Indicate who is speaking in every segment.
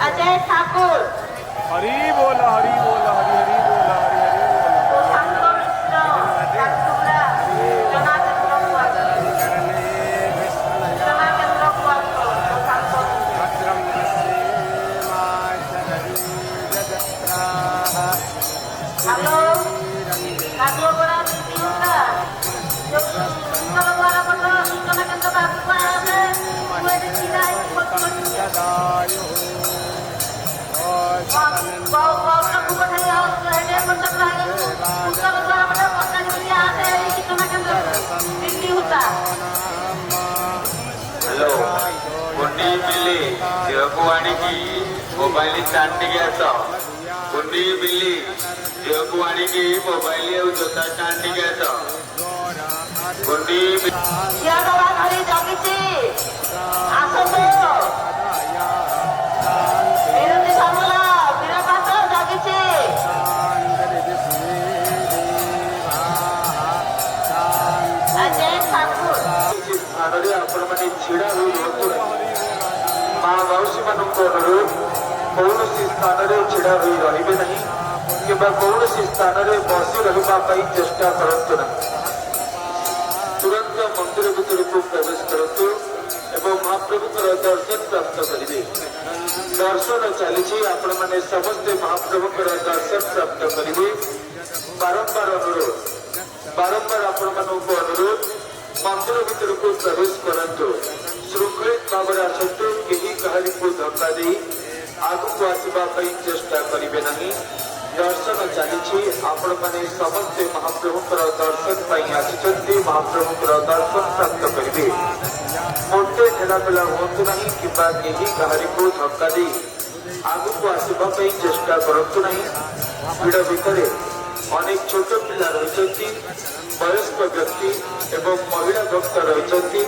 Speaker 1: अजय ठाकुर,
Speaker 2: हरी बोला हरी बोला हरी हरी बोला हरी हरी बोला
Speaker 1: सुशांत मिश्र, काटुरा, जनाकेंद्र कुआर, जनाकेंद्र कुआर, सुशांत हेलो काटियो बड़ा तीनटा जो सुंदर वाला बड़ा जनाकेंद्र बाबू आए हुए दिखाई पड़ता बहुत बहुत का खूब है यार हेडे पर चल रहा है उसका बड़ा बड़ा पक्का नहीं आते हैं कि जनाकेंद्र दिल्ली होता
Speaker 3: हेलो गुंडी बिल्ली देहको आणिकी मोबाइल स्टार्ट टिके आस गुंडी बिल्ली देहको आणिकी मोबाइल और जोता स्टार्ट टिके आस गुंडी
Speaker 1: या दवा धरी जगिची आसो तो विरोधी सामला विरापात जगिची अजय ठाकुर
Speaker 3: स्थान रे आपण माने छिड़ा होई रहतु मां मौसी मानको अनुरोध कौनसी स्थान रे छिड़ा होई रहिबे नहीं किबा कौनसी स्थान रे बसी रहिबा पई चेष्टा करंतु नहीं तुरंत मंदिर भीतर को प्रवेश करतु एवं महाप्रभुकर दर्शन प्राप्त करिवे दर्शन चली आपण माने समस्त महाप्रभुकर दर्शन प्राप्त करिवे बारंबार अनुरोध बारंबार आपण मानको अनुरोध मंदिर भीतर को प्रवेश करंतु श्रृंखलित भाव आसतु कहीं कहानी को धक्का दे आगु को आसवा चेष्टा करिवे नहीं दर्शन चली आपण मैंने समस्त महाप्रभुकर दर्शन आसी महाप्रभुकर दर्शन प्राप्त करेंगे मोटे ठेला पेला हूँ ना कि कहीं कहानी को धक्का दे आगु को आसवा चेष्टा करूँ नहीं भिड़ भितर अनेक छोट पिला रही वयस्क व्यक्ति एवं महिला भक्त रही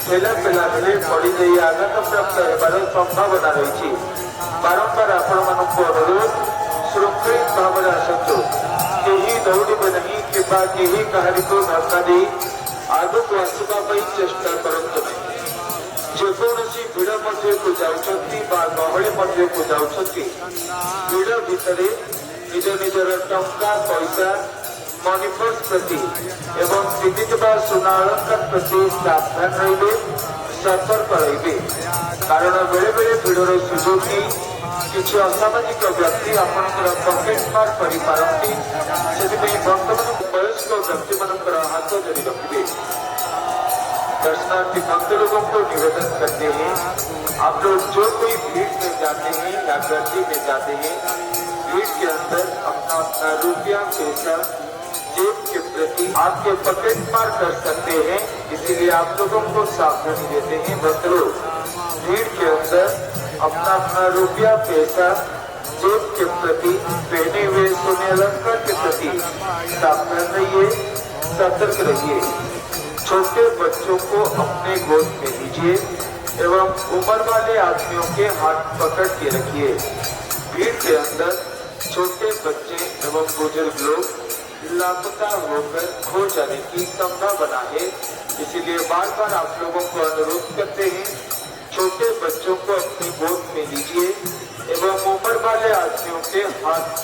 Speaker 3: ठेला पेला पड़ी दे आघात प्राप्त होबार संभावना रही बारंबार आपण मानक अनुरोध श्रृंखलित भाव आसतु कहीं दौड़े नहीं कि कहीं कहानी को धक्का दे आग को आसवा चेष्टा करते नहीं जेकोसी भिड़ मध्य को जाऊँगी गहली मध्य को जाऊँगी भिड़ भितर निज निजर टंका पैसा मनीपर्स प्रति एवं पिंधिबा सुना अलंकार प्रति सावधान रहिबे सतर्क रहिबे कारण बेले बेले भिड़र सुजोग नहीं किसी असामाजिक व्यक्ति आपंकर पकेट मार करती से भक्त वयस्क व्यक्ति मान हाथ धरी रखिए दर्शनार्थी भक्त लोगों को निवेदन करते हैं आप लोग जो कोई भीड़ में जाते हैं या गर्दी में जाते हैं भीड़ के अंदर अपना अपना रुपया पैसा जेब के प्रति आपके पकेट मार कर सकते हैं इसीलिए आप लोगों को सावधानी देते हैं भक्त लोग भीड़ के अंदर अपना अपना रुपया पैसा जेब के प्रति पहने हुए सोने अलंकार के प्रति सावधान रहिए सतर्क रहिए छोटे बच्चों को अपने गोद में लीजिए एवं उम्र वाले आदमियों के हाथ पकड़ के रखिए भीड़ के अंदर छोटे बच्चे एवं बुजुर्ग लोग लापता होकर खो जाने की संभावना है इसीलिए बार बार आप लोगों को अनुरोध करते हैं छोटे बच्चों को अपनी गोद में लीजिए एवं उम्र वाले आदमियों के हाथ